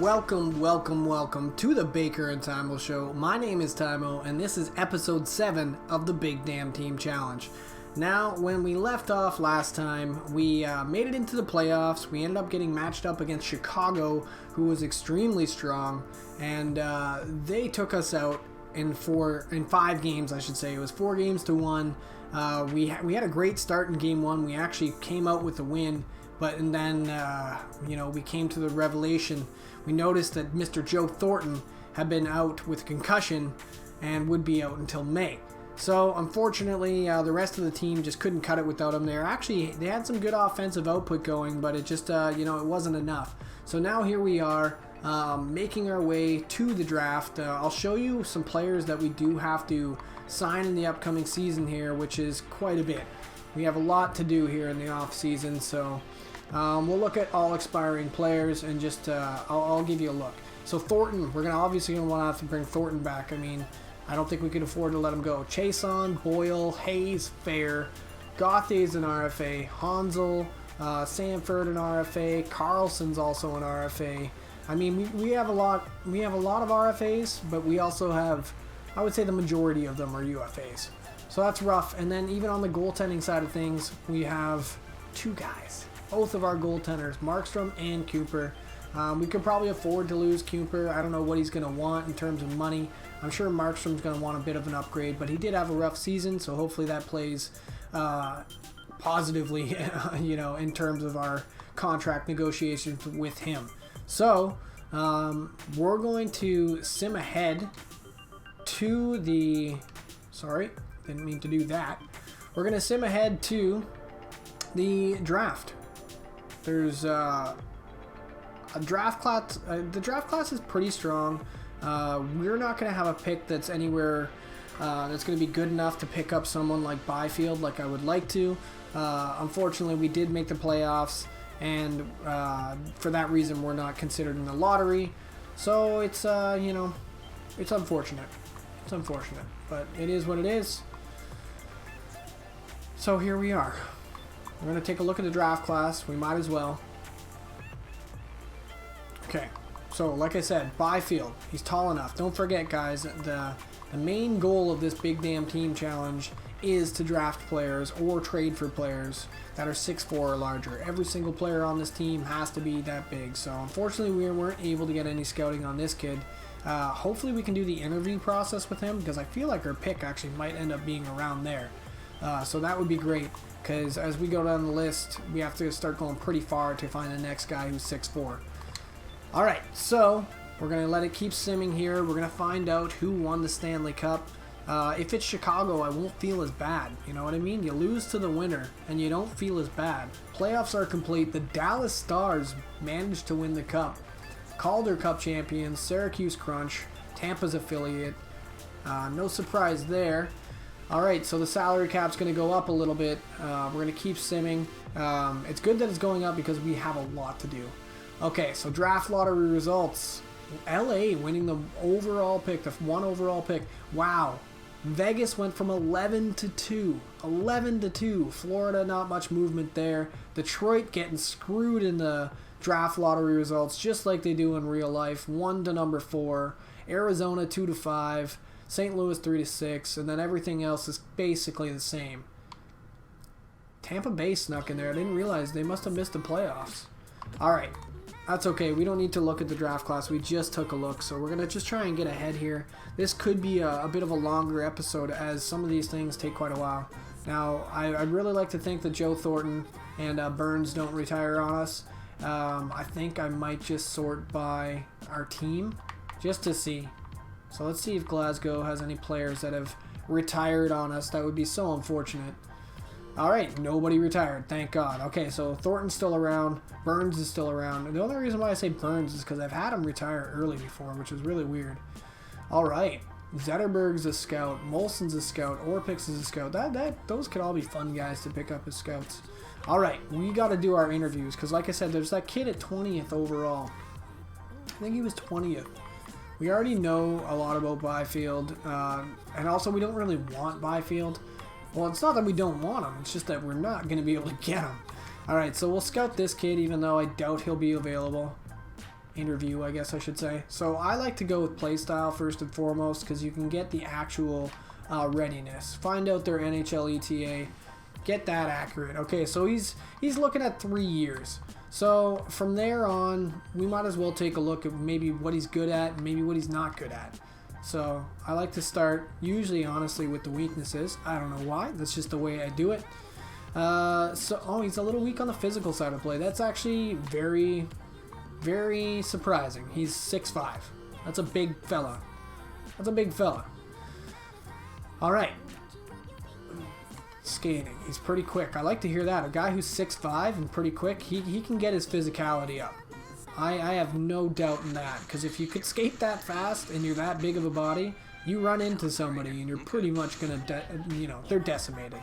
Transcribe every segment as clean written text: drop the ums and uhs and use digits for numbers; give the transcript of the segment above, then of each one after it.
Welcome to the Baker and Tymo Show. My name is Tymo, and this is episode 7 of the Big Damn Team Challenge. Now, when we left off last time, we made it into the playoffs. We ended up getting matched up against Chicago, who was extremely strong, and they took us out in 5 games, I should say. It was 4 games to 1. We had a great start in game 1. We actually came out with a win. And then, we came to the revelation. We noticed that Mr. Joe Thornton had been out with concussion and would be out until May. So, unfortunately, the rest of the team just couldn't cut it without him there. Actually, they had some good offensive output going, but it just, it wasn't enough. So now here we are, making our way to the draft. I'll show you some players that we do have to sign in the upcoming season here, which is quite a bit. We have a lot to do here in the off season, so we'll look at all expiring players and just I'll give you a look. So Thornton, we're obviously gonna want to have to bring Thornton back. I mean, I don't think we could afford to let him go. Chason, Boyle, Hayes, Fair, Gauthier's an RFA, Hansel, Sanford an RFA, Carlson's also an RFA. I mean, we have a lot. We have a lot of RFAs, but we also have, I would say, the majority of them are UFAs. So that's rough. And then even on the goaltending side of things, we have 2 guys. Both of our goaltenders, Markstrom and Cooper. We could probably afford to lose Cooper. I don't know what he's going to want in terms of money. I'm sure Markstrom's going to want a bit of an upgrade, but he did have a rough season, so hopefully that plays positively, in terms of our contract negotiations with him. So we're going to sim ahead to the... Sorry, didn't mean to do that. We're going to sim ahead to the draft. There's a draft class. The draft class is pretty strong. We're not going to have a pick that's anywhere that's going to be good enough to pick up someone like Byfield like I would like to. Unfortunately, we did make the playoffs, and for that reason, we're not considered in the lottery. So it's it's unfortunate. It's unfortunate, but it is what it is. So here we are. We're going to take a look at the draft class. We might as well. Okay, so like I said, Byfield. He's tall enough. Don't forget, guys, the main goal of this Big Damn Team Challenge is to draft players or trade for players that are 6'4" or larger. Every single player on this team has to be that big. So unfortunately, we weren't able to get any scouting on this kid. Hopefully we can do the interview process with him, because I feel like our pick actually might end up being around there. So that would be great, because as we go down the list, we have to start going pretty far to find the next guy who's 6'4". Alright, so we're going to let it keep simming here. We're going to find out who won the Stanley Cup. If it's Chicago, I won't feel as bad. You know what I mean? You lose to the winner, and you don't feel as bad. Playoffs are complete. The Dallas Stars managed to win the Cup. Calder Cup champions, Syracuse Crunch, Tampa's affiliate. No surprise there. Alright, so the salary cap's going to go up a little bit. We're going to keep simming. It's good that it's going up because we have a lot to do. Okay, so draft lottery results. LA winning the overall pick, the 1 overall pick. Wow. Vegas went from 11 to 2. 11 to 2. Florida, not much movement there. Detroit getting screwed in the draft lottery results just like they do in real life. 1 to number 4. Arizona 2 to 5. St. Louis 3 to 6, and then everything else is basically the same. Tampa Bay snuck in there. I didn't realize they must have missed the playoffs. Alright, that's okay. We don't need to look at the draft class. We just took a look, so we're going to just try and get ahead here. This could be a bit of a longer episode, as some of these things take quite a while. Now, I'd really like to think that Joe Thornton and Burns don't retire on us. I think I might just sort by our team, just to see. So let's see if Glasgow has any players that have retired on us. That would be so unfortunate. Alright, nobody retired, thank God. Okay, so Thornton's still around. Burns is still around. And the only reason why I say Burns is because I've had him retire early before, which is really weird. Alright, Zetterberg's a scout. Molson's a scout. Orpix is a scout. Those could all be fun guys to pick up as scouts. Alright, we got to do our interviews, because like I said, there's that kid at 20th overall. I think he was 20th. We already know a lot about Byfield, and also we don't really want Byfield. Well, it's not that we don't want him, it's just that we're not going to be able to get him. Alright, so we'll scout this kid, even though I doubt he'll be available. interview, I guess I should say. So I like to go with play style first and foremost because you can get the actual readiness. Find out their NHL ETA. Get that accurate. Okay, so he's looking at 3 years. So from there on, we might as well take a look at maybe what he's good at and maybe what he's not good at. So I like to start usually honestly with the weaknesses. I don't know why. That's just the way I do it. He's a little weak on the physical side of play. That's actually very, very surprising. He's 6'5". That's a big fella. That's a big fella. All right. Skating. He's pretty quick. I like to hear that. A guy who's 6'5" and pretty quick, he can get his physicality up. I have no doubt in that, because if you could skate that fast and you're that big of a body, you run into somebody and you're pretty much going to, they're decimated.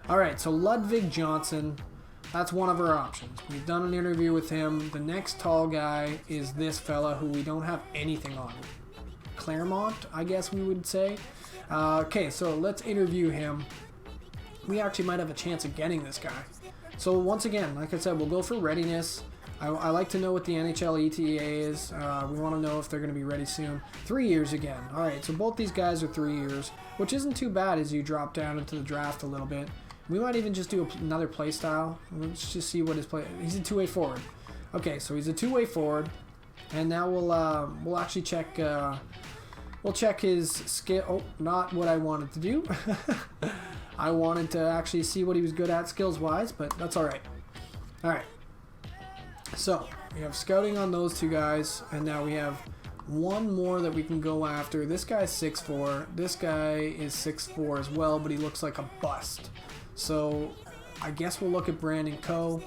All right, so Ludwig Johnson, that's one of our options. We've done an interview with him. The next tall guy is this fella who we don't have anything on. Claremont, I guess we would say. Okay, so let's interview him. We actually might have a chance of getting this guy. So once again, like I said, we'll go for readiness. I like to know what the NHL ETA is. We want to know if they're going to be ready soon. 3 years again. All right, so both these guys are 3 years, which isn't too bad as you drop down into the draft a little bit. We might even just do another play style. Let's just see what his play. He's a two-way forward. Okay, so he's a two-way forward, and now we'll actually check. We'll check his skill. Oh, not what I wanted to do. I wanted to actually see what he was good at skills-wise, but that's all right. All right. So we have scouting on those two guys, and now we have one more that we can go after. This guy's 6'4". This guy is 6'4" as well, but he looks like a bust. So I guess we'll look at Brandon Coe.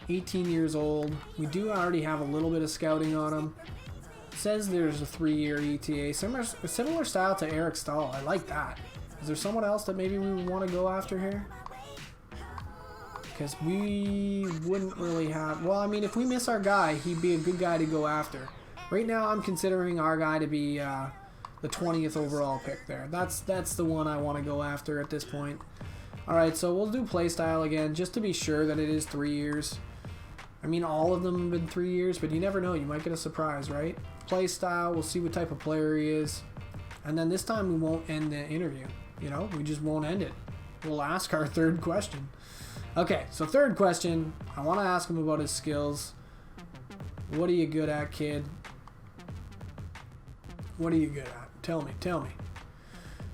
18 years old. We do already have a little bit of scouting on him. Says there's a 3-year ETA. Similar style to Eric Stahl. I like that. Is there someone else that maybe we would want to go after here? Because we wouldn't really have... Well, I mean, if we miss our guy, he'd be a good guy to go after. Right now, I'm considering our guy to be the 20th overall pick there. That's the one I want to go after at this point. All right, so we'll do play style again, just to be sure that it is 3 years. I mean, all of them have been 3 years, but you never know. You might get a surprise, right? Play style, we'll see what type of player he is. And then this time, we won't end the interview. You know, we just won't end it. We'll ask our third question. Okay, so third question, I want to ask him about his skills. What are you good at, kid? What are you good at? Tell me.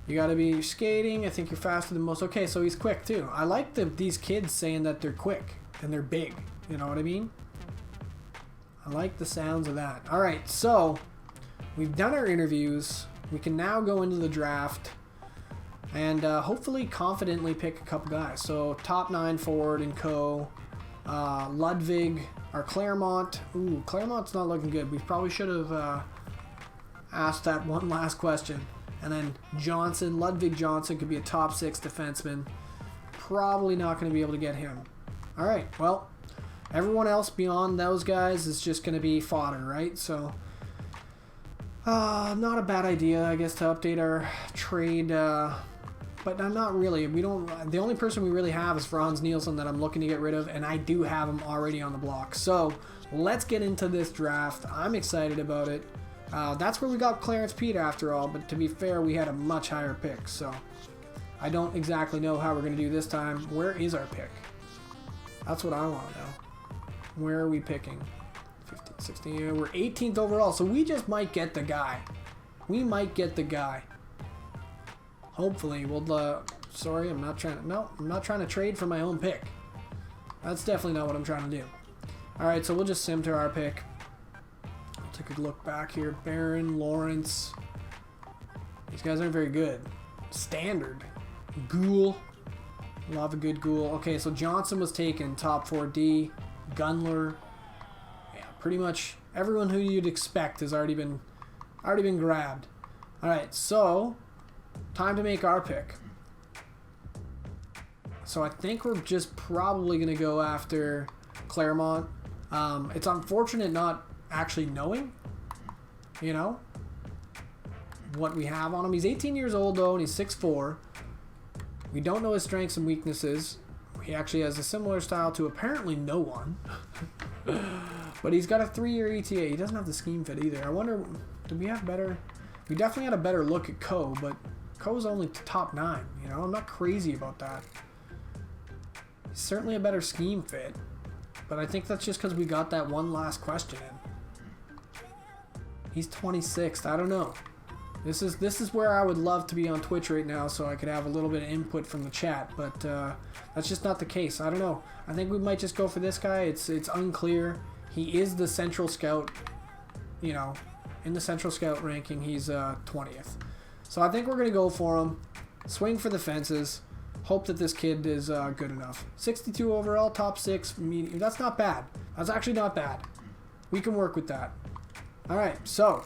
You got to be skating. I think you're faster than most. Okay, so he's quick too. I like these kids saying that they're quick and they're big. You know what I mean? I like the sounds of that. All right, so we've done our interviews. We can now go into the draft and hopefully confidently pick a couple guys. So top 9 forward in Coe, Ludwig, or Claremont. Ooh, Claremont's not looking good. We probably should have asked that one last question. And then Johnson, Ludwig Johnson could be a top 6 defenseman. Probably not going to be able to get him. All right, well, everyone else beyond those guys is just going to be fodder, right? So not a bad idea, I guess, to update our trade. But not really. We don't. The only person we really have is Franz Nielsen that I'm looking to get rid of, and I do have him already on the block. So let's get into this draft. I'm excited about it. That's where we got Clarence Pete after all, but to be fair, we had a much higher pick. So I don't exactly know how we're going to do this time. Where is our pick? That's what I want to know. Where are we picking? 15, 16. Yeah, we're 18th overall, so we just might get the guy. We might get the guy. Hopefully, we'll. Sorry, I'm not trying to. No, I'm not trying to trade for my own pick. That's definitely not what I'm trying to do. All right, so we'll just sim to our pick. I'll take a look back here. Barron, Lawrence. These guys aren't very good. Standard. Ghoul. Love a good Ghoul. Okay, so Johnson was taken top 4D. Gunler. Yeah, pretty much everyone who you'd expect has already been grabbed. All right, so time to make our pick. So I think we're just probably going to go after Claremont. It's unfortunate not actually knowing, you know, what we have on him. He's 18 years old, though, and he's 6'4". We don't know his strengths and weaknesses. He actually has a similar style to apparently no one. But he's got a 3-year ETA. He doesn't have the scheme fit either. I wonder, did we have better? We definitely had a better look at Ko, but Ko's only top 9. You know, I'm not crazy about that. He's certainly a better scheme fit, but I think that's just because we got that one last question in. He's 26th. I don't know. This is where I would love to be on Twitch right now so I could have a little bit of input from the chat, but that's just not the case. I don't know. I think we might just go for this guy. It's unclear. He is the Central Scout, you know, in the Central Scout ranking, he's 20th. So I think we're going to go for him, swing for the fences, hope that this kid is good enough. 62 overall, top 6, medium. That's not bad. That's actually not bad. We can work with that. All right, so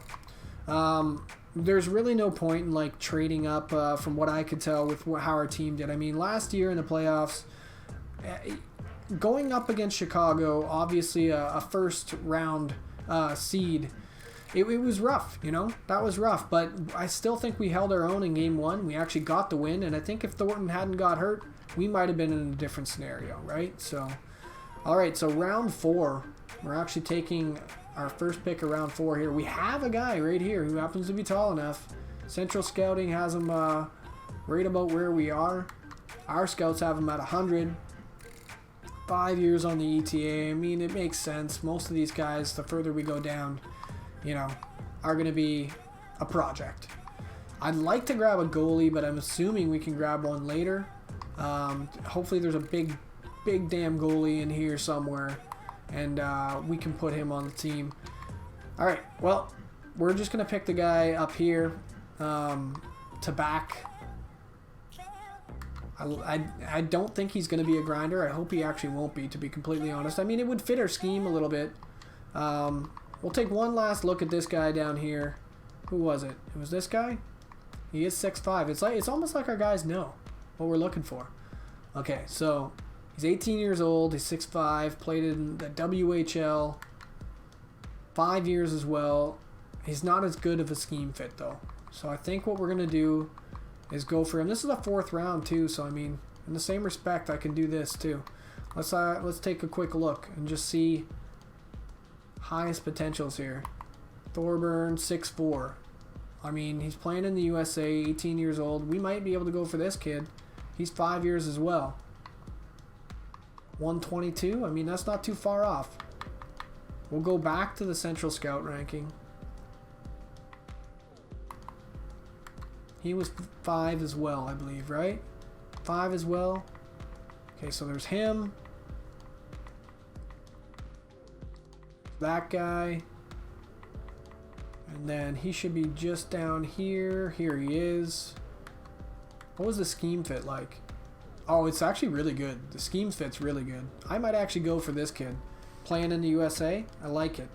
there's really no point in like trading up from what I could tell with how our team did. I mean, last year in the playoffs, going up against Chicago, obviously a first round seed, it was rough, you know, that was rough, but I still think we held our own in game 1. We actually got the win, and I think if Thornton hadn't got hurt, we might have been in a different scenario, right? So, all right, so round 4, we're actually taking our first pick of round 4 here. We have a guy right here who happens to be tall enough. Central Scouting has him right about where we are. Our scouts have him at 100. 5 years on the ETA. I mean, it makes sense. Most of these guys, the further we go down, you know, are going to be a project. I'd like to grab a goalie, but I'm assuming we can grab one later. Hopefully there's a big damn goalie in here somewhere, and we can put him on the team. All right, well, we're just going to pick the guy up here to back. I don't think he's going to be a grinder. I hope he actually won't be, to be completely honest. I mean, it would fit our scheme a little bit. We'll take one last look at this guy down here. Who was it? It was this guy? He is 6'5". It's almost like our guys know what we're looking for. Okay, so he's 18 years old. He's 6'5", played in the WHL. 5 years as well. He's not as good of a scheme fit, though. So I think what we're going to do is go for him. This is a 4th round, too, so I mean, in the same respect, I can do this, too. Let's take a quick look and just see highest potentials here. Thorburn, 6'4". I mean, he's playing in the USA, 18 years old. We might be able to go for this kid. He's 5 years as well. 122, I mean, that's not too far off. We'll go back to the Central Scout ranking. He was 5 as well, I believe, right? 5 as well. Okay, so there's him. That guy. And then he should be just down here. Here he is. What was the scheme fit like? Oh, it's actually really good. The scheme fit's really good. I might actually go for this kid. Playing in the USA, I like it.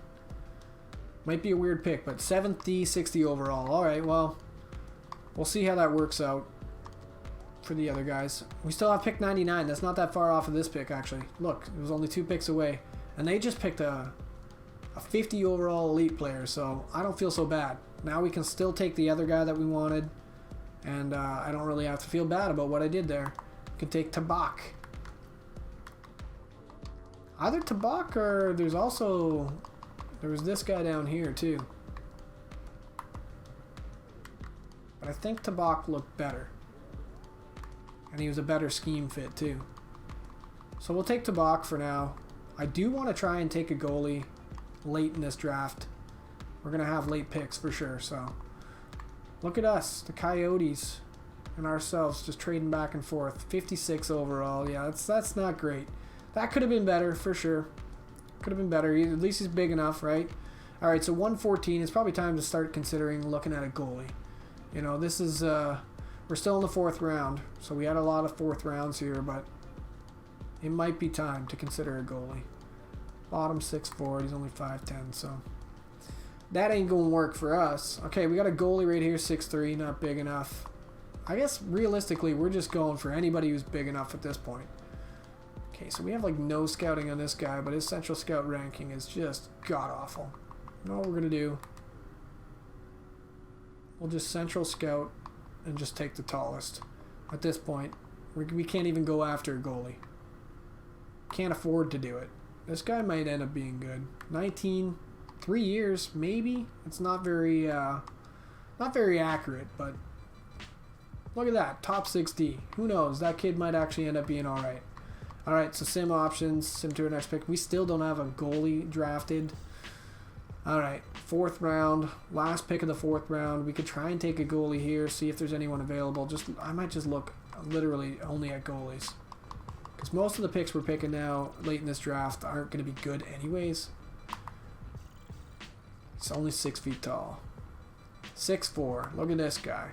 Might be a weird pick, but 7th D, 60 overall. All right, well, we'll see how that works out for the other guys. We still have pick 99. That's not that far off of this pick, actually. Look, it was only 2 picks away. And they just picked a 50 overall elite player, so I don't feel so bad. Now we can still take the other guy that we wanted, and I don't really have to feel bad about what I did there. We can take Tabak. Either Tabak or there was this guy down here too. But I think Tabak looked better. And he was a better scheme fit too. So we'll take Tabak for now. I do want to try and take a goalie late in this draft. We're going to have late picks for sure. So look at us, the Coyotes and ourselves just trading back and forth. 56 overall. Yeah, that's not great. That could have been better for sure. Could have been better. At least he's big enough, right? All right, so 114. It's probably time to start considering looking at a goalie. You know, this is we're still in the 4th round, so we had a lot of 4th rounds here, but it might be time to consider a goalie. Bottom 6'4", he's only 5'10", so that ain't gonna work for us. Okay, we got a goalie right here, 6'3", not big enough. I guess realistically, we're just going for anybody who's big enough at this point. Okay, so we have like no scouting on this guy, but his Central Scout ranking is just god-awful. You know what we're gonna do? We'll just Central Scout and just take the tallest. At this point, we can't even go after a goalie. Can't afford to do it. This guy might end up being good. 19, 3 years, maybe. It's not very accurate, but look at that. Top 6D. Who knows? That kid might actually end up being all right. All right, so sim options, sim to our next pick. We still don't have a goalie drafted. All right, 4th round, last pick of the 4th round. We could try and take a goalie here, see if there's anyone available. I might just look literally only at goalies, because most of the picks we're picking now late in this draft aren't going to be good anyways. He's only 6 feet tall, 6'4". Look at this guy,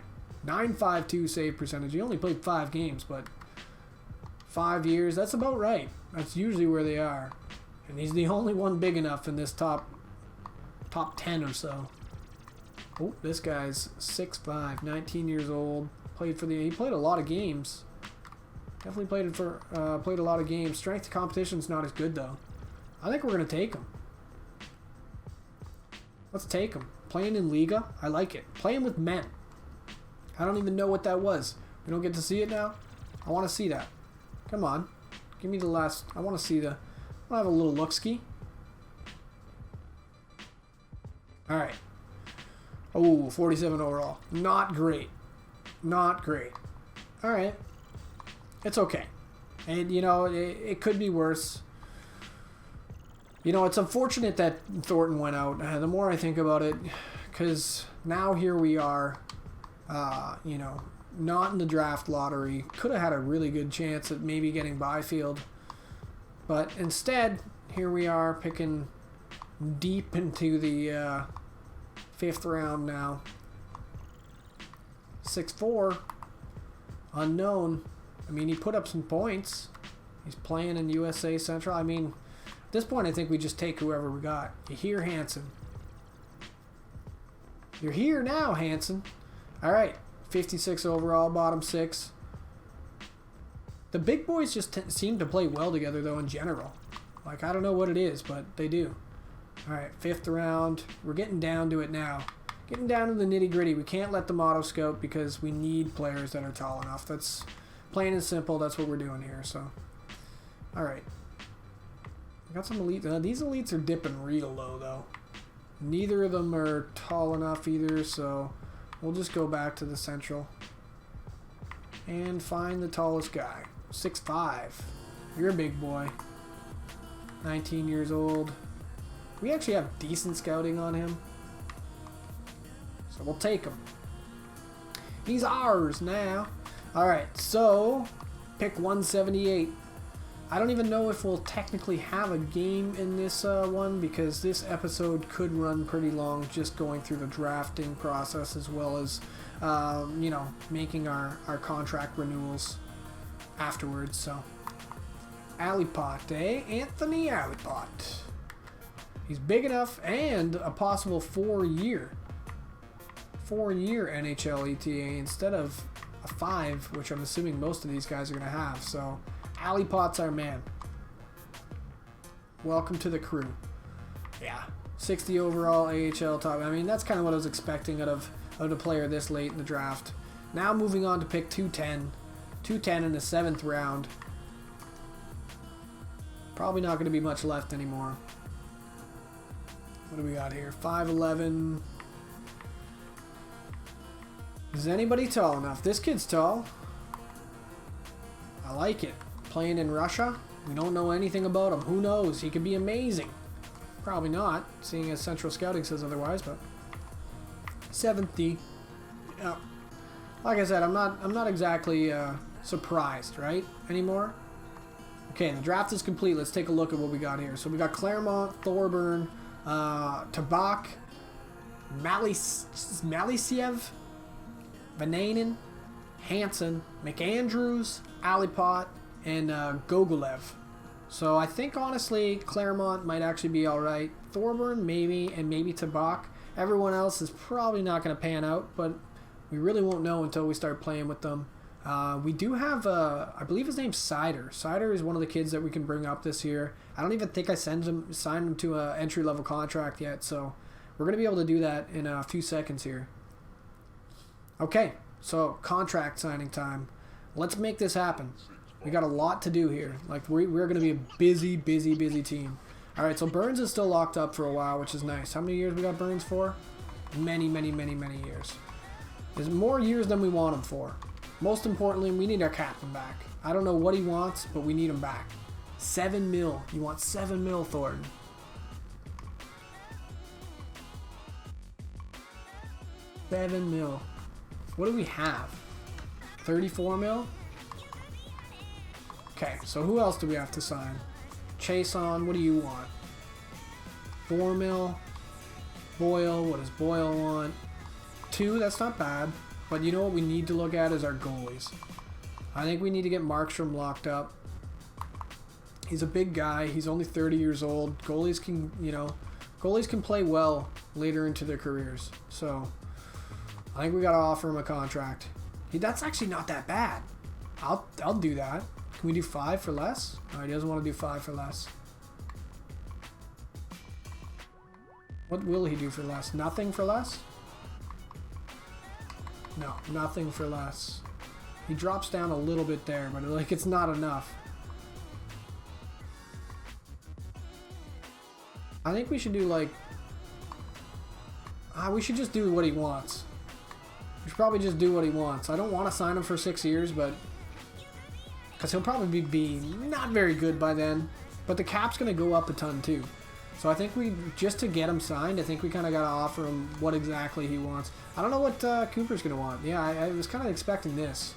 9.52 save percentage. He only played 5 games, but 5 years. That's about right. That's usually where they are, and he's the only one big enough in this top 10 or so. Oh, this guy's 6'5", 19 years old. He played a lot of games. Definitely played a lot of games. Strength to competition's not as good though. I think we're gonna take him. Let's take him. Playing in Liga, I like it. Playing with men. I don't even know what that was. We don't get to see it now. I want to see that. Come on, give me the last. I want to see the. I have a little look-ski. All right. Oh, 47 overall. Not great. Not great. All right. It's okay. And, you know, it could be worse. You know, it's unfortunate that Thornton went out. The more I think about it, because now here we are, you know, not in the draft lottery. Could have had a really good chance at maybe getting Byfield. But instead, here we are picking deep into the 5th round now. 6'4", unknown. I mean, he put up some points. He's playing in USA Central. I mean, at this point, I think we just take whoever we got. You hear Hansen. You're here now, Hansen. All right, 56 overall, bottom 6. The big boys just seem to play well together, though, in general. Like, I don't know what it is, but they do. All right, 5th round. We're getting down to it now. Getting down to the nitty-gritty. We can't let them auto-scout because we need players that are tall enough. That's plain and simple. That's what we're doing here. So, all right. We got some elite. These elites are dipping real low, though. Neither of them are tall enough either, so we'll just go back to the central and find the tallest guy. 6'5". You're a big boy. 19 years old. We actually have decent scouting on him, so we'll take him. He's ours now. All right, so pick 178. I don't even know if we'll technically have a game in this one, because this episode could run pretty long, just going through the drafting process as well as, you know, making our contract renewals afterwards. So, Alipot, eh? Anthony Alipot. He's big enough, and a possible 4-year NHL ETA instead of a 5, which I'm assuming most of these guys are going to have. So, Alipot's our man. Welcome to the crew. Yeah, 60 overall AHL top. I mean, that's kind of what I was expecting out of a player this late in the draft. Now moving on to pick 210. 210 in the 7th round. Probably not going to be much left anymore. What do we got here? 5'11". Is anybody tall enough? This kid's tall. I like it. Playing in Russia. We don't know anything about him. Who knows? He could be amazing. Probably not, seeing as Central Scouting says otherwise, but 7th D. Yeah. Like I said, I'm not exactly surprised, right? Anymore. Okay, the draft is complete. Let's take a look at what we got here. So we got Claremont, Thorburn, Tabak, Malisiev, Vananen, Hansen, McAndrews, Alipot, and Gogolev. So I think, honestly, Claremont might actually be alright. Thorburn, maybe, and maybe Tabak. Everyone else is probably not going to pan out, but we really won't know until we start playing with them. We do have, I believe his name's Sider. Sider is one of the kids that we can bring up this year. I don't even think I signed him to an entry-level contract yet, so we're going to be able to do that in a few seconds here. Okay, so contract signing time. Let's make this happen. We got a lot to do here. Like, we're going to be a busy, busy, busy team. All right, so Burns is still locked up for a while, which is nice. How many years we got Burns for? Many, many, many, many years. There's more years than we want him for. Most importantly, we need our captain back. I don't know what he wants, but we need him back. 7 mil. You want 7 mil, Thornton. $7 mil. What do we have? 34 mil? Okay, so who else do we have to sign? Chase on, what do you want? 4 mil? Boyle, what does Boyle want? 2, that's not bad. But you know what we need to look at is our goalies. I think we need to get Markstrom locked up. He's a big guy. He's only 30 years old. Goalies can, you know, goalies can play well later into their careers. So I think we got to offer him a contract. That's actually not that bad. I'll do that. Can we do 5 for less? No, he doesn't want to do 5 for less. What will he do for less? Nothing for less? No, nothing for less. He drops down a little bit there, but like it's not enough. I think we should do like... we should just do what he wants. We should probably just do what he wants. I don't want to sign him for 6 years, but... because he'll probably be not very good by then. But the cap's going to go up a ton too. So I think we, just to get him signed, I think we kind of got to offer him what exactly he wants. I don't know what Cooper's going to want. Yeah, I was kind of expecting this.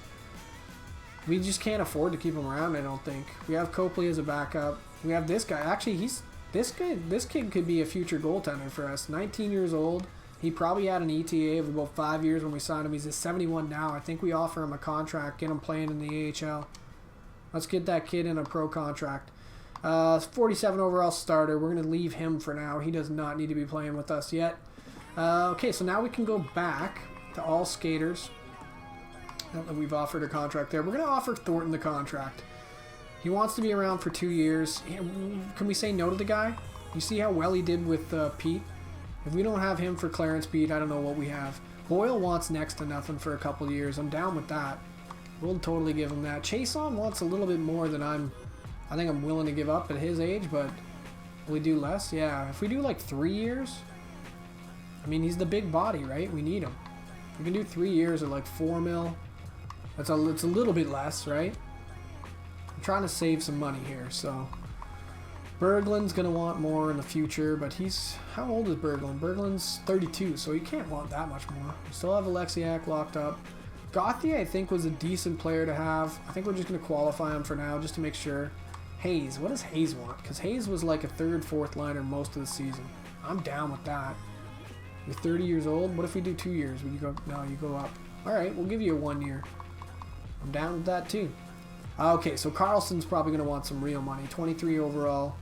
We just can't afford to keep him around, I don't think. We have Copley as a backup. We have this guy. Actually, this kid could be a future goaltender for us. 19 years old. He probably had an ETA of about 5 years when we signed him. He's at 71 now. I think we offer him a contract, get him playing in the AHL. Let's get that kid in a pro contract. 47 overall starter. We're going to leave him for now. He does not need to be playing with us yet. Okay, so now we can go back to all skaters that we've offered a contract there. We're going to offer Thornton the contract. He wants to be around for 2 years. Can we say no to the guy? You see how well he did with Pete? If we don't have him for Clarence Pete, I don't know what we have. Boyle wants next to nothing for a couple of years. I'm down with that. We'll totally give him that. Chason wants a little bit more than I think I'm willing to give up at his age, but will we do less? Yeah, if we do like 3 years, I mean, he's the big body, right? We need him. We can do 3 years at like 4 mil. It's a little bit less, right? I'm trying to save some money here, so. Berglund's going to want more in the future, but he's... how old is Berglund? Berglund's 32, so he can't want that much more. We still have Alexiak locked up. Gauthier, I think, was a decent player to have. I think we're just going to qualify him for now, just to make sure. Hayes, what does Hayes want? Because Hayes was like a 3rd, 4th liner most of the season. I'm down with that. You're 30 years old. What if we do 2 years? Will you go? No, you go up. All right, we'll give you a 1 year. I'm down with that too. Okay, so Carlson's probably going to want some real money. 23 overall.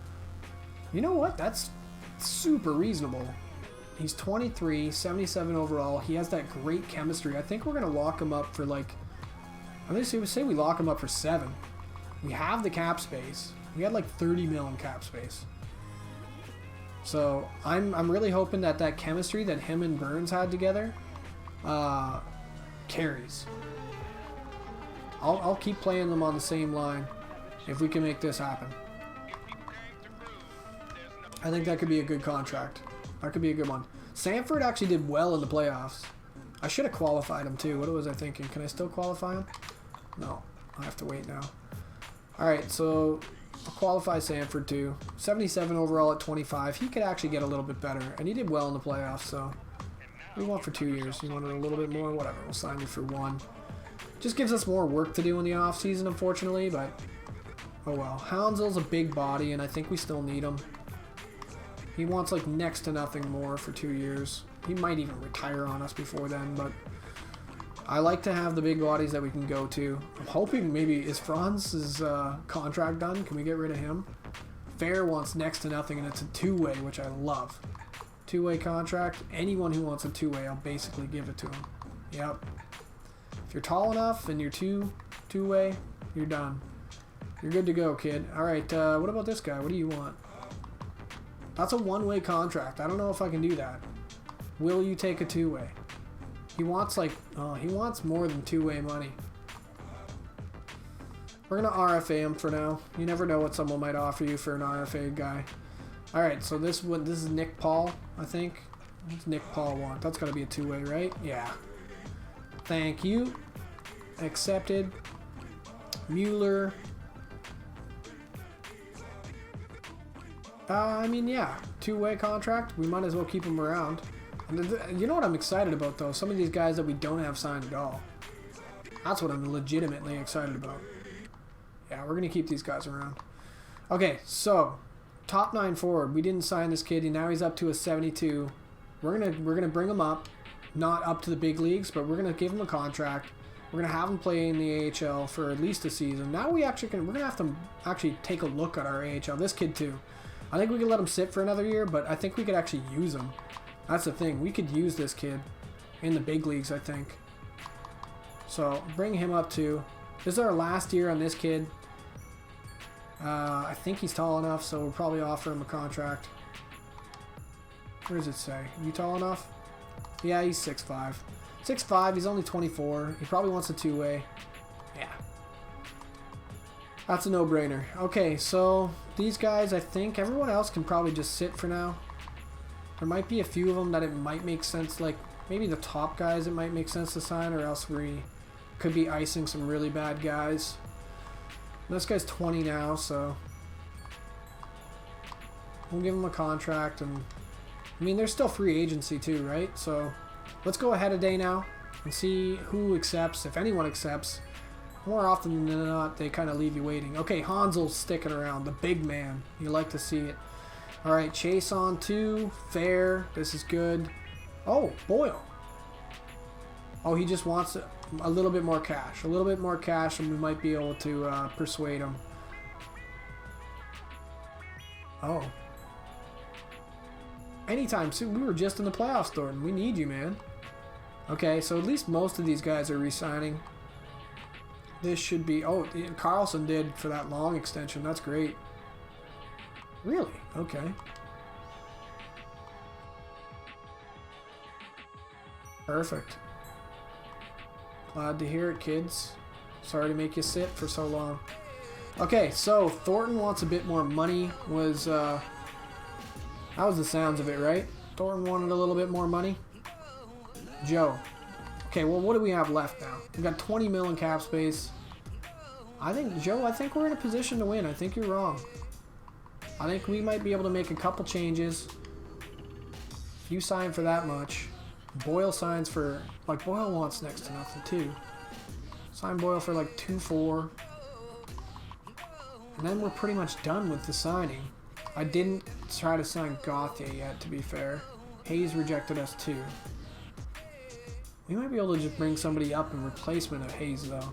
You know what? That's super reasonable. He's 23, 77 overall. He has that great chemistry. I think we're going to lock him up for like... I'm going to say we lock him up for 7. We have the cap space. We had like 30 mil in cap space. So I'm really hoping that chemistry that him and Burns had together carries. I'll keep playing them on the same line if we can make this happen. I think that could be a good contract. That could be a good one. Sanford actually did well in the playoffs. I should have qualified him too. What was I thinking? Can I still qualify him? No. I have to wait now. Alright, so I'll qualify Sanford too. 77 overall at 25. He could actually get a little bit better. And he did well in the playoffs, so... we want for 2 years. You wanted a little bit more? Whatever. We'll sign you for 1. Just gives us more work to do in the offseason, unfortunately, but... oh well. Hounsel's a big body, and I think we still need him. He wants like next to nothing more for 2 years. He might even retire on us before then, but I like to have the big bodies that we can go to. I'm hoping maybe, is Franz's contract done? Can we get rid of him? Fair wants next to nothing, and it's a 2-way, which I love. 2-way contract. Anyone who wants a 2-way, I'll basically give it to him. Yep. If you're tall enough and you're two-way, you're done. You're good to go, kid. All right, what about this guy? What do you want? That's a 1-way contract. I don't know if I can do that. Will you take a 2-way? He wants like, oh, he wants more than 2-way money. We're going to RFA him for now. You never know what someone might offer you for an RFA guy. Alright, so this is Nick Paul, I think. What's Nick Paul want? That's got to be a two-way, right? Yeah. Thank you. Accepted. Mueller. I mean, yeah. Two-way contract. We might as well keep him around. And you know what I'm excited about, though? Some of these guys that we don't have signed at all. That's what I'm legitimately excited about. Yeah, we're going to keep these guys around. Okay, so top 9 forward. We didn't sign this kid, and now he's up to a 72. We're gonna bring him up, not up to the big leagues, but we're gonna give him a contract. We're gonna have him play in the AHL for at least a season. Now we're gonna have to actually take a look at our AHL. This kid too. I think we could let him sit for another year, but I think we could actually use him. That's the thing. We could use this kid in the big leagues, I think. So bring him up too. This is our last year on this kid. I think he's tall enough, so we'll probably offer him a contract. Where does it say? You tall enough? Yeah, he's 6'5". 6'5", he's only 24. He probably wants a two-way. Yeah. That's a no-brainer. Okay, so these guys, I think everyone else can probably just sit for now. There might be a few of them that it might make sense, like maybe the top guys it might make sense to sign, or else we could be icing some really bad guys. And this guy's 20 now, so we'll give him a contract. And I mean, there's still free agency too, right? So let's go ahead a day now and see who accepts, if anyone accepts. More often than not, they kind of leave you waiting. Okay, Hansel's sticking around, the big man. You like to see it. All right, Chase on 2, fair. This is good. Oh, Boyle. Oh, he just wants a little bit more cash. A little bit more cash, and we might be able to persuade him. Oh. Anytime soon. We were just in the playoffs, Thornton. We need you, man. Okay, so at least most of these guys are re-signing. This should be... Oh, Carlson did for that long extension. That's great. Really? Okay. Perfect. Glad to hear it, kids. Sorry to make you sit for so long. Okay, so Thornton wants a bit more money. That was the sounds of it, right? Thornton wanted a little bit more money. Joe. Okay, well, what do we have left now? We've got 20 mil in cap space. Joe, I think we're in a position to win. I think you're wrong. I think we might be able to make a couple changes. If you sign for that much. Boyle signs for... Like, Boyle wants next to nothing, too. Sign Boyle for, like, 2-4. And then we're pretty much done with the signing. I didn't try to sign Gauthier yet, to be fair. Hayes rejected us, too. We might be able to just bring somebody up in replacement of Hayes, though.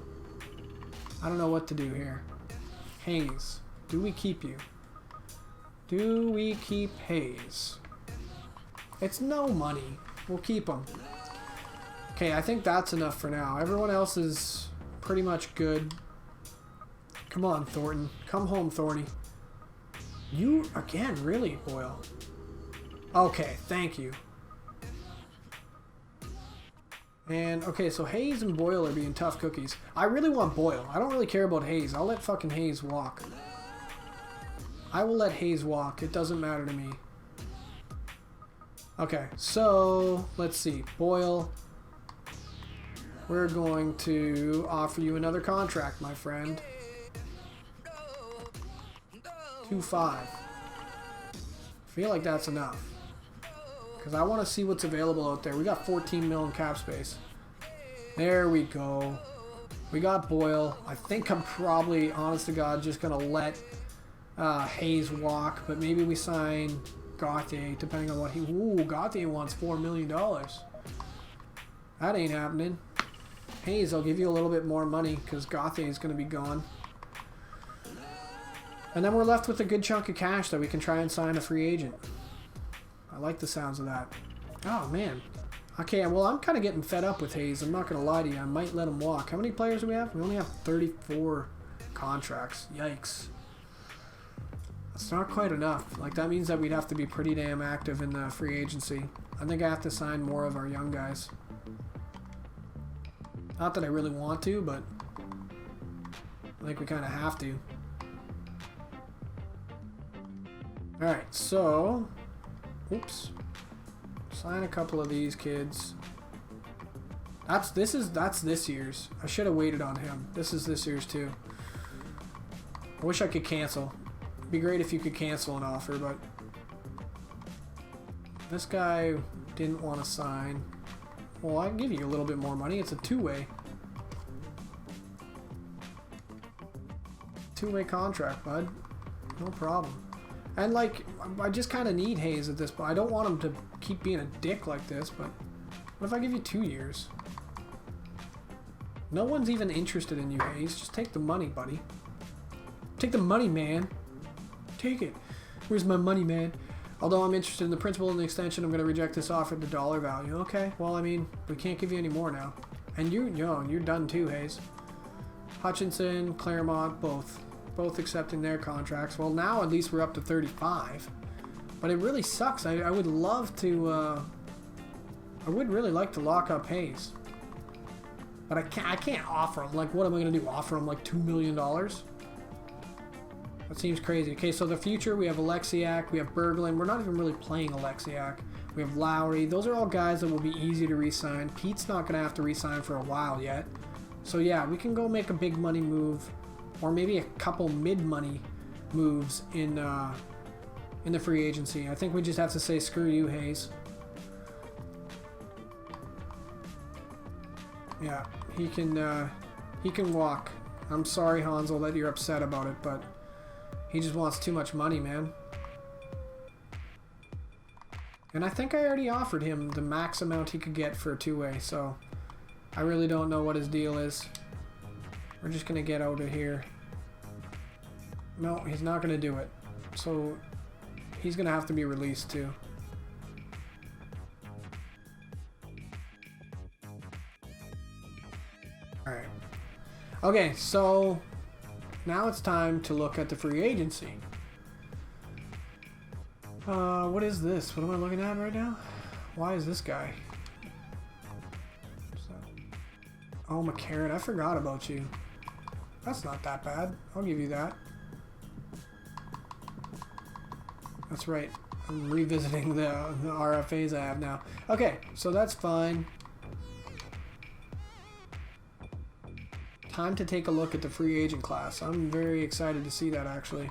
I don't know what to do here. Hayes. Do we keep you? Do we keep Hayes? It's no money. We'll keep him. Okay, I think that's enough for now. Everyone else is pretty much good. Come on, Thornton. Come home, Thorny. You, again, really, Boyle? Okay, thank you. And, okay, so Hayes and Boyle are being tough cookies. I really want Boyle. I don't really care about Hayes. I'll let fucking Hayes walk. I will let Hayes walk. It doesn't matter to me. Okay, so, let's see. Boyle. We're going to offer you another contract, my friend. 2.5. Feel like that's enough. Because I want to see what's available out there. We got 14 mil in cap space. There we go. We got Boyle. I think I'm probably, honest to God, just going to let Hayes walk. But maybe we sign Gauthier, depending on what he... Ooh, Gauthier wants $4 million. That ain't happening. Hayes, I'll give you a little bit more money because Gauthier is going to be gone. And then we're left with a good chunk of cash that we can try and sign a free agent. I like the sounds of that. Oh, man. Okay, well, I'm kind of getting fed up with Hayes. I'm not going to lie to you. I might let him walk. How many players do we have? We only have 34 contracts. Yikes. That's not quite enough. Like, that means that we'd have to be pretty damn active in the free agency. I think I have to sign more of our young guys. Not that I really want to, but think we kind of have to. Alright, so... Oops. Sign a couple of these kids. That's this year's. I should have waited on him. This is this year's too. I wish I could cancel. It'd be great if you could cancel an offer, but... This guy didn't want to sign. Well, I can give you a little bit more money. It's a two-way. Two-way contract, bud. No problem. And, like, I just kind of need Hayes at this point. I don't want him to keep being a dick like this, but what if I give you 2 years? No one's even interested in you, Hayes. Just take the money, buddy. Take the money, man. Take it. Where's my money, man? Although I'm interested in the principal and the extension, I'm going to reject this offer at the dollar value. Okay, well, I mean, we can't give you any more now. And you're done too, Hayes. Hutchinson, Claremont, both accepting their contracts. Well, now at least we're up to 35. But it really sucks. I would love to... I would really like to lock up Hayes. But I can't offer him. Like, what am I going to do? Offer him like $2 million? That seems crazy. Okay, so the future, we have Alexiak, we have Berglund. We're not even really playing Alexiak. We have Lowry. Those are all guys that will be easy to re-sign. Pete's not going to have to re-sign for a while yet. So yeah, we can go make a big money move, or maybe a couple mid-money moves in the free agency. I think we just have to say, screw you, Hayes. Yeah, he can walk. I'm sorry, Hansel, that you're upset about it, but he just wants too much money, man. And I think I already offered him the max amount he could get for a two-way, so I really don't know what his deal is. We're just going to get out of here. No, he's not going to do it. So he's going to have to be released too. Alright. Okay, so now it's time to look at the free agency. What is this? What am I looking at right now? Why is this guy? Oh, McCarron, I forgot about you. That's not that bad. I'll give you that. That's right. I'm revisiting the RFAs I have now. Okay, so that's fine. Time to take a look at the free agent class. I'm very excited to see that, actually.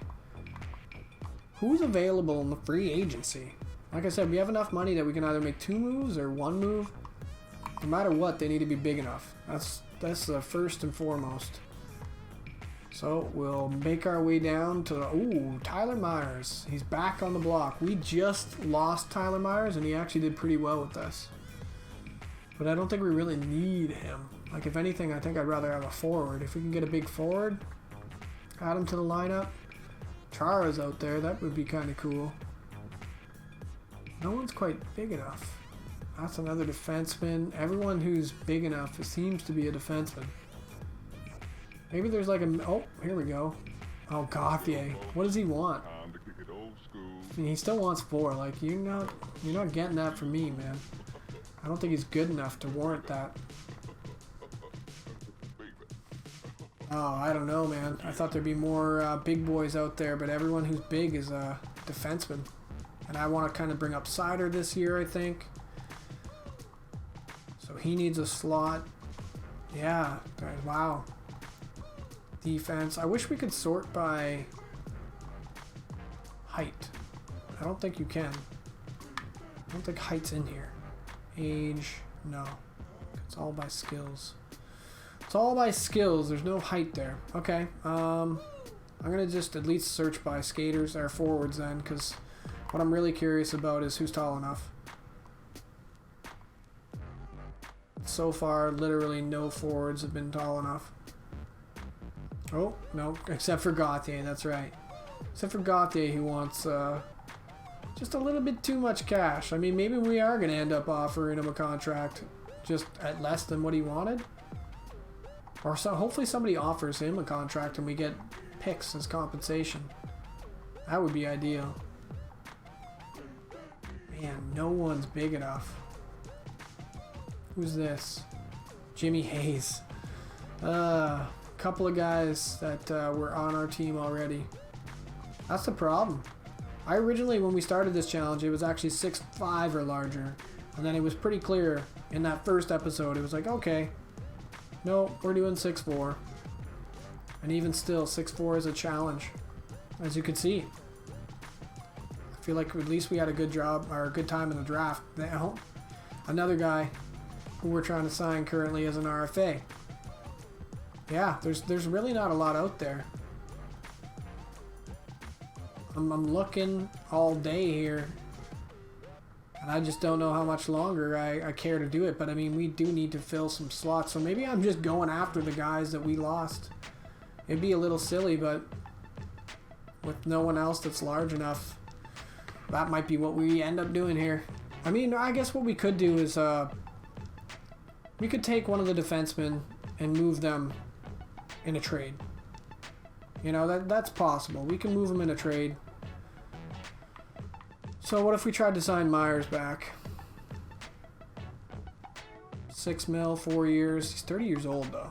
Who's available in the free agency? Like I said, we have enough money that we can either make 2 moves or 1 move. No matter what, they need to be big enough. That's the first and foremost. So we'll make our way down to... Ooh, Tyler Myers. He's back on the block. We just lost Tyler Myers, and he actually did pretty well with us. But I don't think we really need him. Like, if anything, I think I'd rather have a forward. If we can get a big forward, add him to the lineup. Chara's out there. That would be kind of cool. No one's quite big enough. That's another defenseman. Everyone who's big enough seems to be a defenseman. Maybe there's like a... Oh, here we go. Oh, Gauthier. What does he want? I mean, he still wants 4. Like, you're not getting that from me, man. I don't think he's good enough to warrant that. Oh, I don't know, man. I thought there'd be more big boys out there, but everyone who's big is a defenseman. And I want to kind of bring up Sider this year, I think. So he needs a slot. Yeah, wow. Defense. I wish we could sort by height. I don't think you can. I don't think height's in here. Age, no. It's all by skills. It's all by skills. There's no height there. Okay. I'm gonna just at least search by skaters or forwards then, because what I'm really curious about is who's tall enough. So far, literally no forwards have been tall enough. Oh, no, except for Gauthier, that's right. Except for Gauthier, who wants just a little bit too much cash. I mean, maybe we are going to end up offering him a contract just at less than what he wanted. Or so hopefully somebody offers him a contract and we get picks as compensation. That would be ideal. Man, no one's big enough. Who's this? Jimmy Hayes. couple of guys that were on our team already. That's the problem. I originally, when we started this challenge, it was actually 6'5" or larger. And then it was pretty clear in that first episode. It was like, okay, no, we're doing 6'4". And even still, 6'4" is a challenge, as you can see. I feel like at least we had a good job, or a good time in the draft. Now, another guy who we're trying to sign currently as an RFA. Yeah, there's really not a lot out there. I'm looking all day here, and I just don't know how much longer I care to do it. But I mean, we do need to fill some slots, so maybe I'm just going after the guys that we lost. It'd be a little silly, but with no one else that's large enough, that might be what we end up doing here. I mean, I guess what we could do is we could take one of the defensemen and move them in a trade. You know, that's possible. We can move them in a trade. So what if we tried to sign Myers back? 6 mil, 4 years. He's 30 years old though.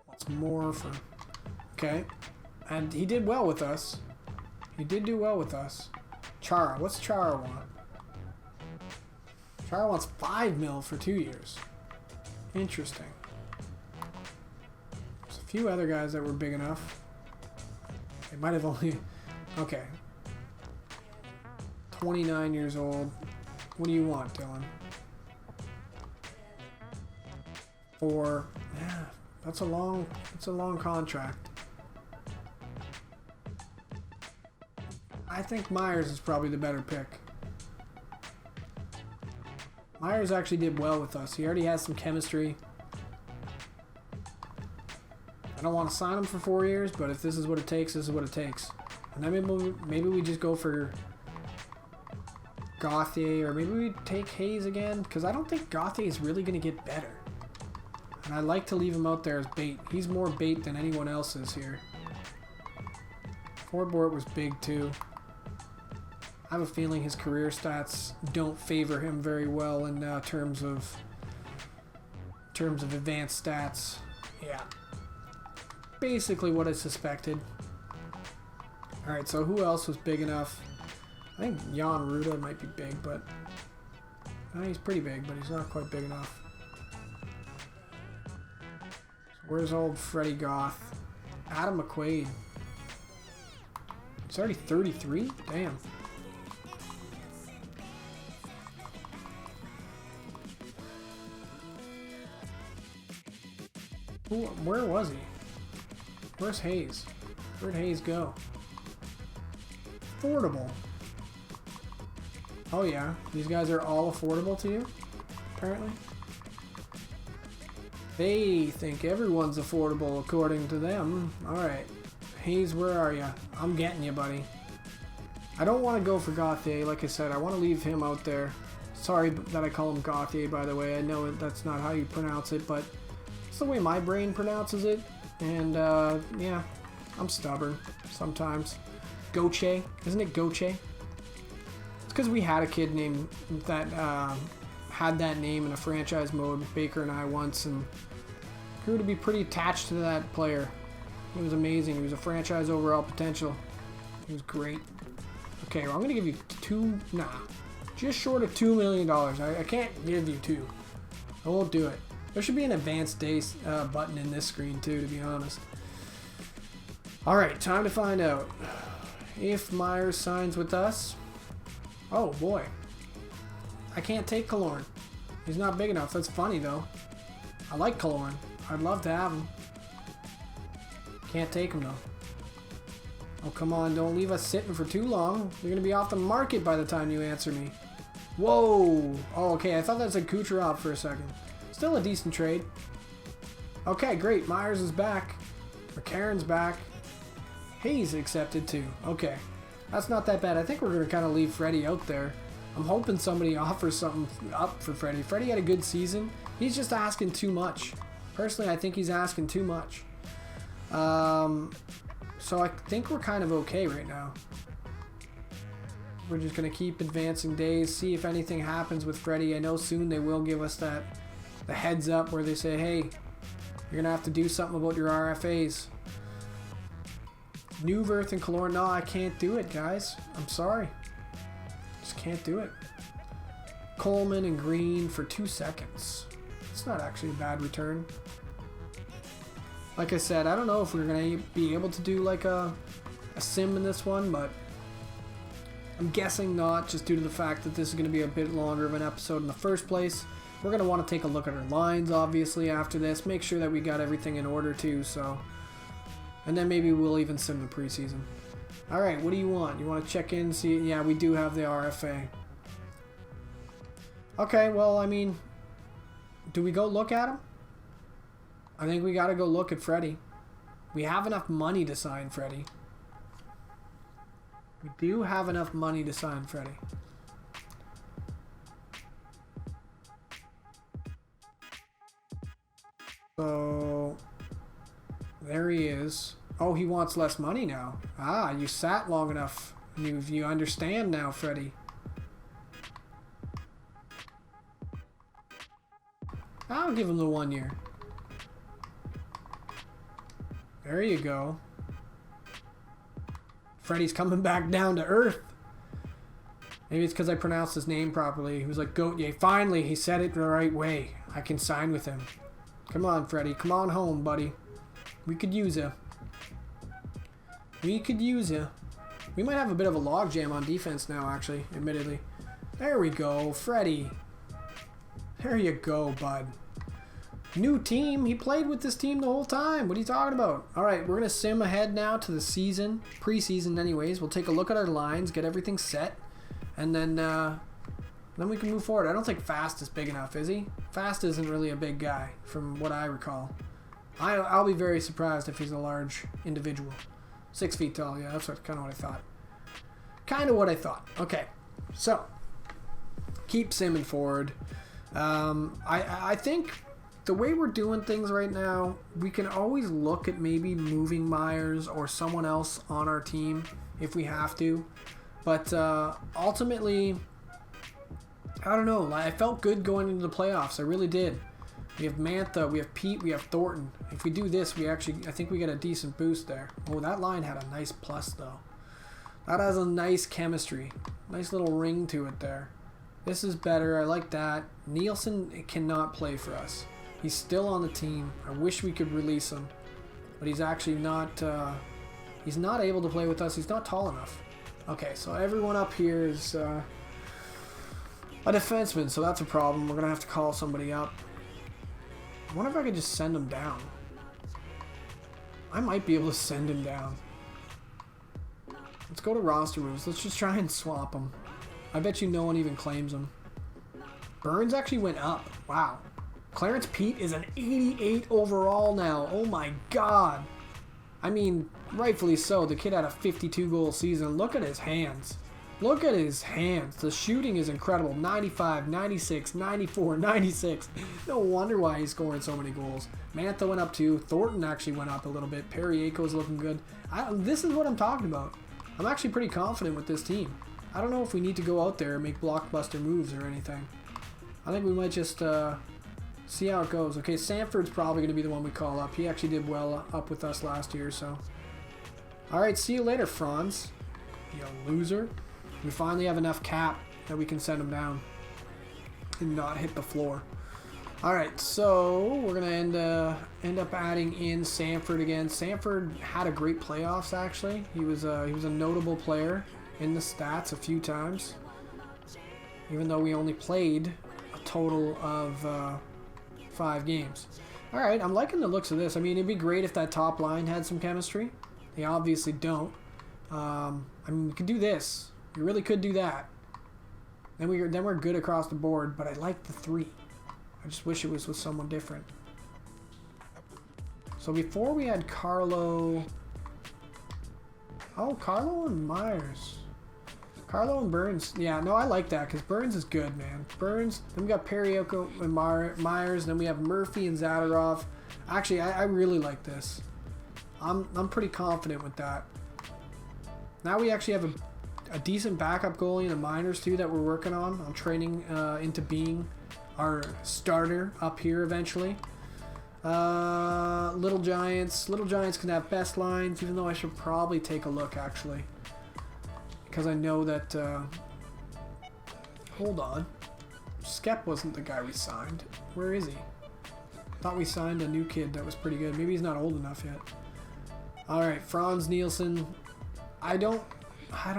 What's more for... Okay. And he did well with us. He did do well with us. Chara. What's Chara want? Chara wants 5 mil for 2 years. Interesting. There's a few other guys that were big enough. They might have only... Okay. 29 years old. What do you want, Dylan? 4. Yeah, that's a long contract. I think Myers is probably the better pick. Myers actually did well with us. He already has some chemistry. I don't want to sign him for 4 years, but if this is what it takes, this is what it takes. And then maybe we just go for Gauthier, or maybe we take Hayes again, because I don't think Gauthier is really going to get better. And I like to leave him out there as bait. He's more bait than anyone else is here. Forbort was big too. I have a feeling his career stats don't favor him very well in terms of advanced stats. Yeah. Basically what I suspected. Alright, so who else was big enough? I think Jan Ruda might be big, but... No, he's pretty big, but he's not quite big enough. So where's old Freddie Goth? Adam McQuaid. He's already 33? Damn. Ooh, where was he? Where's Hayes? Where'd Hayes go? Affordable. Oh yeah, these guys are all affordable to you, apparently. They think everyone's affordable according to them. Alright. Hayes, where are you? I'm getting you, buddy. I don't want to go for Gauthier, like I said. I want to leave him out there. Sorry that I call him Gauthier, by the way. I know that's not how you pronounce it, but it's the way my brain pronounces it. And, yeah, I'm stubborn sometimes. Goche. Isn't it Goche? It's because we had a kid named that had that name in a franchise mode, Baker and I, once, and grew to be pretty attached to that player. He was amazing. He was a franchise overall potential. He was great. Okay, well, I'm going to give you just short of $2 million. I can't give you 2. I won't do it. There should be an advanced days button in this screen too, to be honest. Alright, time to find out. If Myers signs with us... Oh boy. I can't take Killorn. He's not big enough. That's funny though. I like Killorn. I'd love to have him. Can't take him though. Oh, come on. Don't leave us sitting for too long. You're going to be off the market by the time you answer me. Whoa. Oh, okay. I thought that said Kucherov for a second. Still a decent trade. Okay, great. Myers is back. McCarron's back. Hayes accepted too. Okay. That's not that bad. I think we're going to kind of leave Freddie out there. I'm hoping somebody offers something up for Freddie. Freddie had a good season. He's just asking too much. Personally, I think he's asking too much. So I think we're kind of okay right now. We're just going to keep advancing days, see if anything happens with Freddie. I know soon they will give us that the heads up where they say, hey, you're going to have to do something about your RFAs. Newverth and Killorn, no, I can't do it, guys. I'm sorry. Just can't do it. Coleman and Green for 2 seconds. It's not actually a bad return. Like I said, I don't know if we're going to be able to do like a sim in this one, but I'm guessing not, just due to the fact that this is going to be a bit longer of an episode in the first place. We're going to want to take a look at our lines, obviously, after this. Make sure that we got everything in order, too, so... And then maybe we'll even sim the preseason. Alright, what do you want? You want to check in, see... Yeah, we do have the RFA. Okay, well, I mean... Do we go look at him? I think we got to go look at Freddie. We have enough money to sign Freddie. We do have enough money to sign Freddie. So, there he is. Oh, he wants less money now. Ah, you sat long enough. You understand now, Freddie. I'll give him the 1 year. There you go. Freddie's coming back down to earth. Maybe it's because I pronounced his name properly. He was like, Gauthier. Finally, he said it the right way. I can sign with him. Come on, Freddie. Come on home, buddy. We could use you. We could use you. We might have a bit of a logjam on defense now, actually, admittedly. There we go, Freddie. There you go, bud. New team. He played with this team the whole time. What are you talking about? All right, we're going to sim ahead now to the season. Preseason anyways. We'll take a look at our lines, get everything set, and then we can move forward. I don't think Fast is big enough, is he? Fast isn't really a big guy, from what I recall. I'll be very surprised if he's a large individual. 6 feet tall, yeah, that's kind of what I thought. Kind of what I thought. Okay, so keep simming forward. I think the way we're doing things right now, we can always look at maybe moving Myers or someone else on our team if we have to. But ultimately, I don't know. I felt good going into the playoffs. I really did. We have Mantha, we have Pete, we have Thornton. If we do this, I think we get a decent boost there. Oh, that line had a nice plus, though. That has a nice chemistry. Nice little ring to it there. This is better. I like that. Nielsen cannot play for us. He's still on the team. I wish we could release him. But he's actually not... he's not able to play with us. He's not tall enough. Okay, so everyone up here is a defenseman, so that's a problem. We're going to have to call somebody up. I wonder if I could just send him down. I might be able to send him down. Let's go to roster moves. Let's just try and swap him. I bet you no one even claims him. Burns actually went up. Wow. Clarence Pete is an 88 overall now. Oh my god. I mean, rightfully so. The kid had a 52-goal season. Look at his hands. Look at his hands. The shooting is incredible. 95, 96, 94, 96. No wonder why he's scoring so many goals. Mantha went up too. Thornton actually went up a little bit. Perrieko's looking good. This is what I'm talking about. I'm actually pretty confident with this team. I don't know if we need to go out there and make blockbuster moves or anything. I think we might just see how it goes. Okay, Sanford's probably going to be the one we call up. He actually did well up with us last year, so. Alright, see you later, Franz. You loser. We finally have enough cap that we can send him down and not hit the floor. Alright, so we're going to end up adding in Sanford again. Sanford had a great playoffs, actually. He was a notable player in the stats a few times, even though we only played a total of 5 games. Alright, I'm liking the looks of this. I mean, it'd be great if that top line had some chemistry. They obviously don't. I mean, we could do this. We really could do that. Then we're good across the board, but I like the 3. I just wish it was with someone different. So before we had Carlo... Oh, Carlo and Myers. Carlo and Burns. Yeah, no, I like that because Burns is good, man. Burns. Then we got Perrielko and Myers. Then we have Murphy and Zadorov. Actually, I really like this. I'm pretty confident with that. Now we actually have a decent backup goalie in the minors too that we're working on. I'm training into being our starter up here eventually. Little Giants. Little Giants can have best lines, even though I should probably take a look, actually. Because I know that... hold on. Skep wasn't the guy we signed. Where is he? Thought we signed a new kid that was pretty good. Maybe he's not old enough yet. Alright, Franz Nielsen. I don't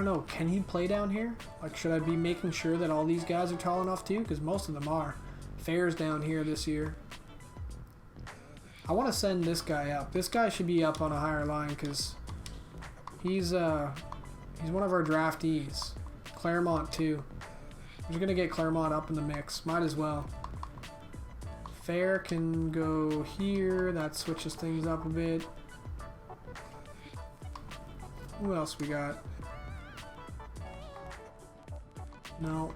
know. Can he play down here? Like, should I be making sure that all these guys are tall enough too? Because most of them are. Fair's down here this year. I want to send this guy up. This guy should be up on a higher line because he's one of our draftees. Claremont too. We're just gonna get Claremont up in the mix. Might as well. Fair can go here. That switches things up a bit. Who else we got? No.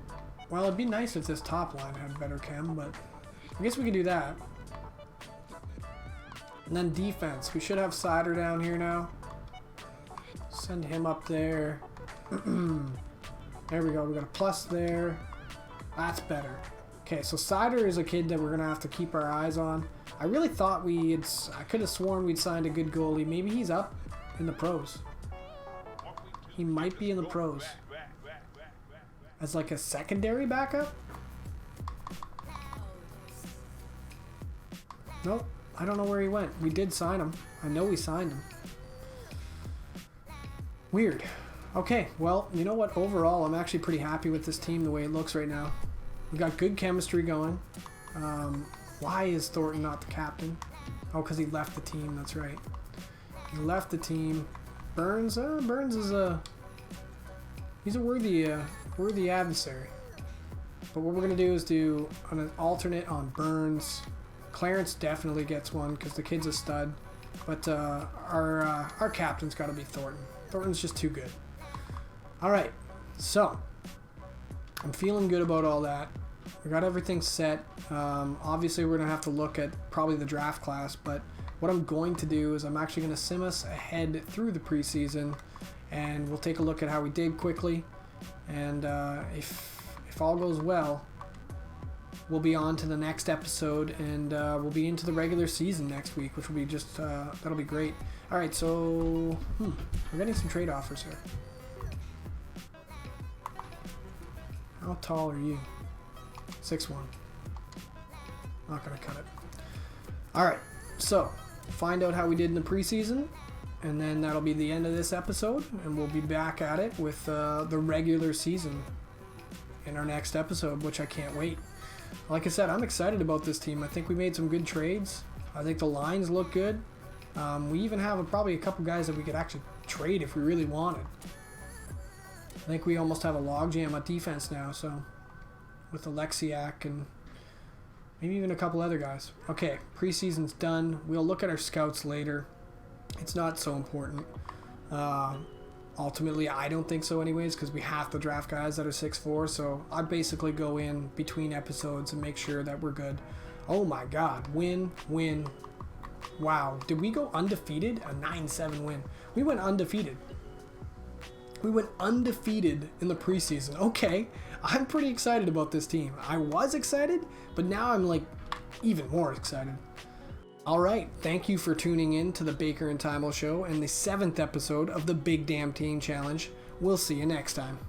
Well, it'd be nice if this top line had better chem, but I guess we could do that. And then defense. We should have Sider down here now. Send him up there. There we go. We got a plus there. That's better. Okay, so Sider is a kid that we're going to have to keep our eyes on. I really thought I could have sworn we'd signed a good goalie. Maybe he's up in the pros. He might be in the pros. As like a secondary backup? Nope. I don't know where he went. We did sign him. I know we signed him. Weird. Okay, well, you know what? Overall, I'm actually pretty happy with this team the way it looks right now. We got good chemistry going. Why is Thornton not the captain? Oh, because he left the team. That's right. He left the team. Burns. Burns is he's a worthy adversary. But what we're gonna do is do an alternate on Burns. Clarence definitely gets one because the kid's a stud. But our captain's got to be Thornton. Thornton's just too good. All right, so I'm feeling good about all that. We got everything set. Obviously, we're gonna have to look at probably the draft class, but what I'm going to do is I'm actually gonna sim us ahead through the preseason, and we'll take a look at how we did quickly. And if all goes well, we'll be on to the next episode, and we'll be into the regular season next week, which will be just that'll be great. All right, so we're getting some trade offers here. How tall are you? 6'1". Not gonna cut it. All right, so find out how we did in the preseason, and then that'll be the end of this episode, and we'll be back at it with the regular season in our next episode, which I can't wait. Like I said, I'm excited about this team. I think we made some good trades. I think the lines look good. We even have probably a couple guys that we could actually trade if we really wanted. I think we almost have a logjam at defense now, so with Alexiak and maybe even a couple other guys. Okay, preseason's done. We'll look at our scouts later. It's not so important. Ultimately, I don't think so anyways, because we have to draft guys that are 6'4", so I basically go in between episodes and make sure that we're good. Oh my god, win. Wow, did we go undefeated? A 9-7 win. We went undefeated. We went undefeated in the preseason. Okay, I'm pretty excited about this team. I was excited, but now I'm like even more excited. All right, thank you for tuning in to the Baker and Tymo Show and the 7th episode of the Big Damn Team Challenge. We'll see you next time.